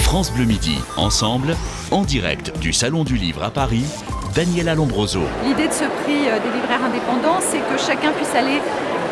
France Bleu Midi, ensemble, en direct du Salon du Livre à Paris, Daniela Lombroso. L'idée de ce prix des libraires indépendants, c'est que chacun puisse aller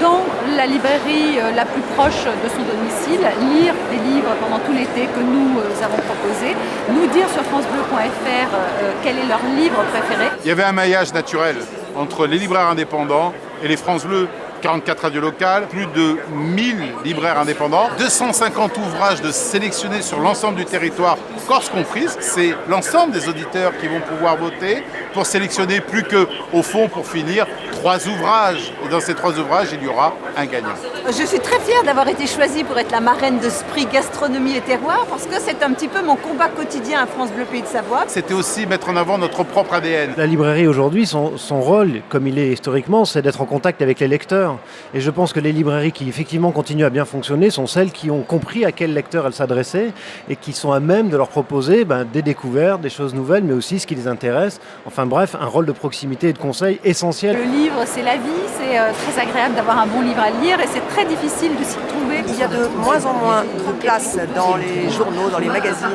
dans la librairie la plus proche de son domicile, lire des livres pendant tout l'été que nous avons proposés, nous dire sur francebleu.fr quel est leur livre préféré. Il y avait un maillage naturel entre les libraires indépendants et les France Bleu. 44 radios locales, plus de 1000 libraires indépendants, 250 ouvrages de sélectionnés sur l'ensemble du territoire, Corse comprise. C'est l'ensemble des auditeurs qui vont pouvoir voter pour sélectionner plus qu'au fond, pour finir, 3 ouvrages. Et dans ces 3 ouvrages, il y aura un gagnant. Je suis très fière d'avoir été choisie pour être la marraine de ce prix Gastronomie et Terroir parce que c'est un petit peu mon combat quotidien à France Bleu Pays de Savoie. C'était aussi mettre en avant notre propre ADN. La librairie aujourd'hui, son rôle, comme il est historiquement, c'est d'être en contact avec les lecteurs. Et je pense que les librairies qui effectivement continuent à bien fonctionner sont celles qui ont compris à quel lecteur elles s'adressaient et qui sont à même de leur proposer des découvertes, des choses nouvelles, mais aussi ce qui les intéresse. Enfin bref, un rôle de proximité et de conseil essentiel. Le livre, c'est la vie, c'est très agréable d'avoir un bon livre à lire et c'est très difficile de s'y retrouver. Il y a de moins en moins de place dans les journaux, dans les magazines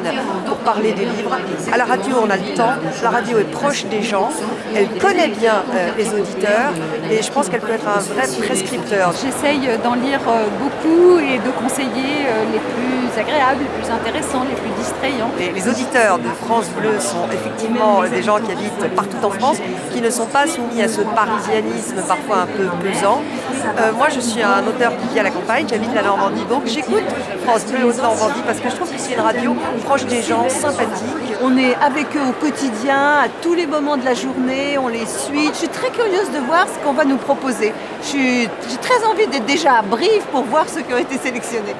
pour parler des livres. À la radio, on a le temps. La radio est proche des gens. Elle connaît bien les auditeurs et je pense qu'elle peut être un vrai prescripteur. J'essaye d'en lire beaucoup et de conseiller les plus agréables, les plus intéressants, les plus distrayants. Les auditeurs de France Bleu sont effectivement des gens qui habitent partout en France, qui ne sont pas soumis à ce parisianisme parfois un peu pesant. Moi, je suis un auteur qui vit à la campagne, j'habite la Normandie, donc j'écoute France Bleu Haute Normandie parce que je trouve que c'est une radio proche des gens, sympathique. On est avec eux au quotidien, à tous les moments de la journée, on les suit. Je suis très curieuse de voir ce qu'on va nous proposer. J'ai très envie d'être déjà à Brive pour voir ceux qui ont été sélectionnés.